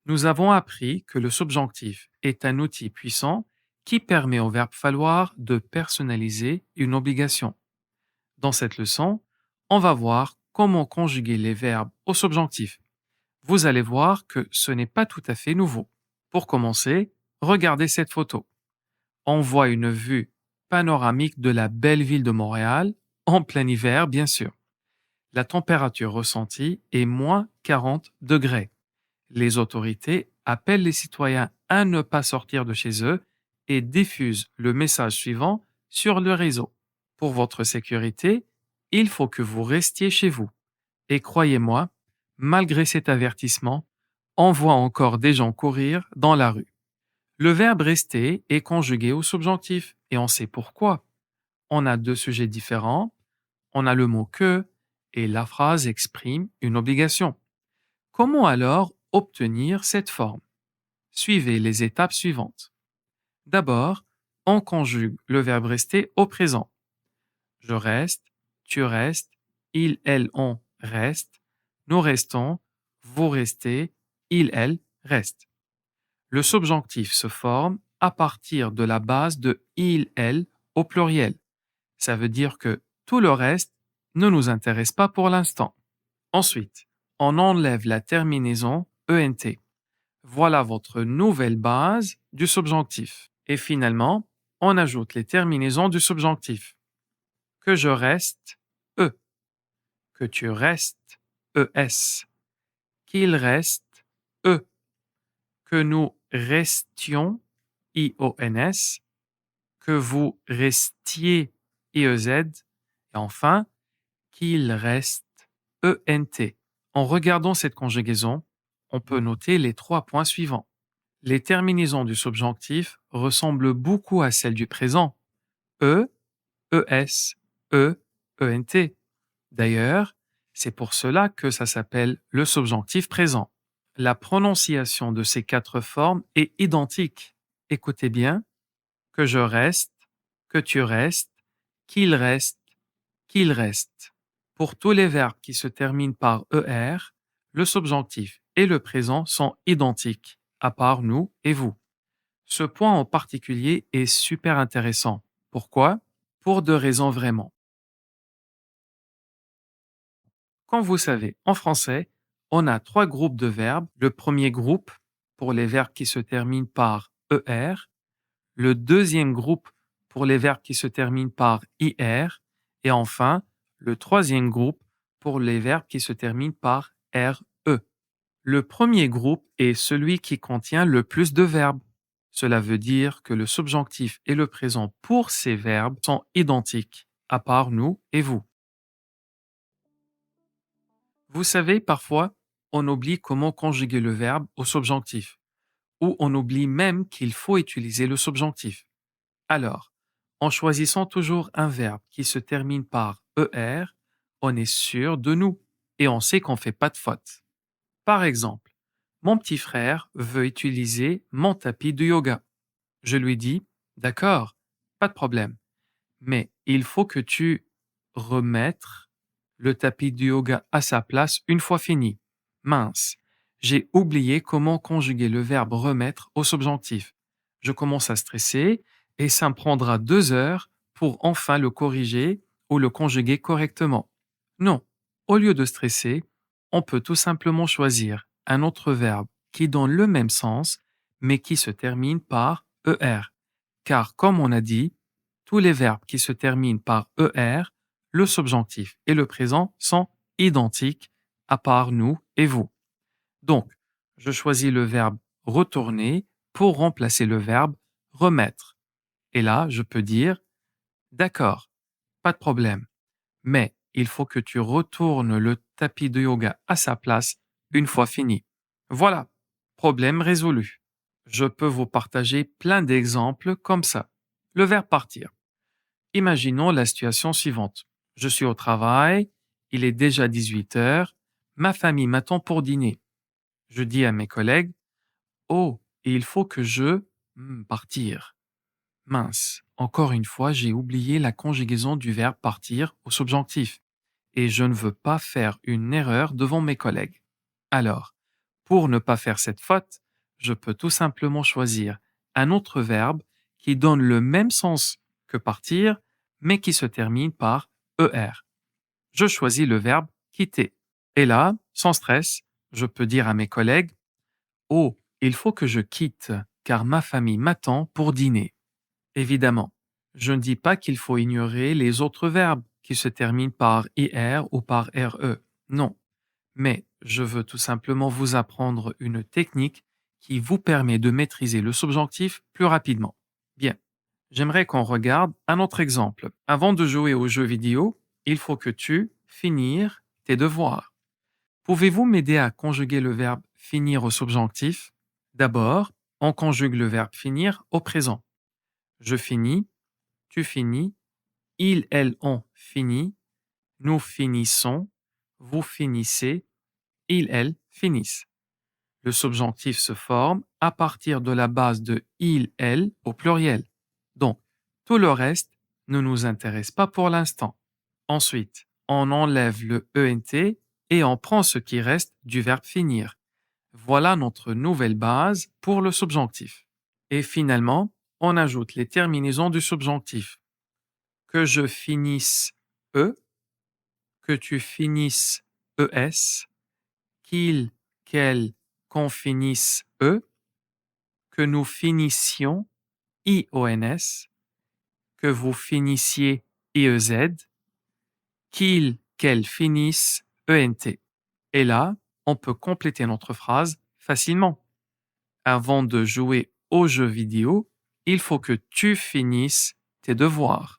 Nous avons appris que le subjonctif est un outil puissant qui permet au verbe falloir de personnaliser une obligation. Dans cette leçon, on va voir comment conjuguer les verbes au subjonctif. Vous allez voir que ce n'est pas tout à fait nouveau. Pour commencer, regardez cette photo. On voit une vue panoramique de la belle ville de Montréal, en plein hiver bien sûr. La température ressentie est moins 40 degrés. Les autorités appellent les citoyens à ne pas sortir de chez eux et diffusent le message suivant sur le réseau. Pour votre sécurité, il faut que vous restiez chez vous. Et croyez-moi, malgré cet avertissement, on voit encore des gens courir dans la rue. Le verbe rester est conjugué au subjonctif et on sait pourquoi. On a deux sujets différents, on a le mot que et la phrase exprime une obligation. Comment alors obtenir cette forme? Suivez les étapes suivantes. D'abord, on conjugue le verbe rester au présent. Je reste, tu restes, il, elle, on reste, nous restons, vous restez, il, elle reste. Le subjonctif se forme à partir de la base de il, elle au pluriel. Ça veut dire que tout le reste ne nous intéresse pas pour l'instant. Ensuite, on enlève la terminaison ENT. Voilà votre nouvelle base du subjonctif. Et finalement, on ajoute les terminaisons du subjonctif. Que je reste, E. Que tu restes, ES. Qu'il reste, E. Que nous restions, IONS. Que vous restiez, IEZ. Et enfin, qu'il reste, ENT. En regardant cette conjugaison, on peut noter les trois points suivants. Les terminaisons du subjonctif ressemblent beaucoup à celles du présent. E, ES, E, ENT. D'ailleurs, c'est pour cela que ça s'appelle le subjonctif présent. La prononciation de ces quatre formes est identique. Écoutez bien, que je reste, que tu restes, qu'il reste, qu'il reste. Pour tous les verbes qui se terminent par ER, le subjonctif et le présent sont identiques, à part nous et vous. Ce point en particulier est super intéressant. Pourquoi? Pour deux raisons vraiment. Comme vous savez, en français, on a trois groupes de verbes. Le premier groupe pour les verbes qui se terminent par ER, le deuxième groupe pour les verbes qui se terminent par IR, et enfin, le troisième groupe pour les verbes qui se terminent par RE. Le premier groupe est celui qui contient le plus de verbes. Cela veut dire que le subjonctif et le présent pour ces verbes sont identiques, à part nous et vous. Vous savez, parfois, on oublie comment conjuguer le verbe au subjonctif, ou on oublie même qu'il faut utiliser le subjonctif. Alors, en choisissant toujours un verbe qui se termine par ER, on est sûr de nous et on sait qu'on ne fait pas de faute. Par exemple, mon petit frère veut utiliser mon tapis de yoga. Je lui dis, d'accord, pas de problème, mais il faut que tu remettes le tapis de yoga à sa place une fois fini. Mince, j'ai oublié comment conjuguer le verbe remettre au subjonctif. Je commence à stresser et ça me prendra 2 heures pour enfin le corriger ou le conjuguer correctement. Non, au lieu de stresser, on peut tout simplement choisir un autre verbe qui donne le même sens, mais qui se termine par ER. Car comme on a dit, tous les verbes qui se terminent par ER, le subjonctif et le présent sont identiques, à part nous et vous. Donc, je choisis le verbe retourner pour remplacer le verbe remettre. Et là, je peux dire, d'accord, pas de problème, mais il faut que tu retournes le tapis de yoga à sa place une fois fini. Voilà, problème résolu. Je peux vous partager plein d'exemples comme ça. Le verbe partir. Imaginons la situation suivante. Je suis au travail, il est déjà 18 heures, ma famille m'attend pour dîner. Je dis à mes collègues, oh, et il faut que partir. Mince, encore une fois, j'ai oublié la conjugaison du verbe partir au subjonctif et je ne veux pas faire une erreur devant mes collègues. Alors, Pour ne pas faire cette faute, je peux tout simplement choisir un autre verbe qui donne le même sens que partir, mais qui se termine par er. Je choisis le verbe quitter. Et là, sans stress, je peux dire à mes collègues: Oh, il faut que je quitte, car ma famille m'attend pour dîner. Évidemment, je ne dis pas qu'il faut ignorer les autres verbes qui se terminent par ir ou par re. Non, mais je veux tout simplement vous apprendre une technique qui vous permet de maîtriser le subjonctif plus rapidement. Bien, j'aimerais qu'on regarde un autre exemple. Avant de jouer aux jeux vidéo, il faut que tu finir tes devoirs. Pouvez-vous m'aider à conjuguer le verbe finir au subjonctif? D'abord, on conjugue le verbe finir au présent. Je finis, tu finis, ils, elles, ont fini, nous finissons, vous finissez, ils, elles finissent. Le subjonctif se forme à partir de la base de il, elle au pluriel. Donc, tout le reste ne nous intéresse pas pour l'instant. Ensuite, on enlève le ent et on prend ce qui reste du verbe finir. Voilà notre nouvelle base pour le subjonctif. Et finalement, on ajoute les terminaisons du subjonctif. Que je finisse e, que tu finisses es, qu'il, qu'elle, qu'on finisse eux, que nous finissions ions, que vous finissiez iez, qu'il, qu'elle finisse ent. Et là, on peut compléter notre phrase facilement. Avant de jouer aux jeux vidéo, il faut que tu finisses tes devoirs.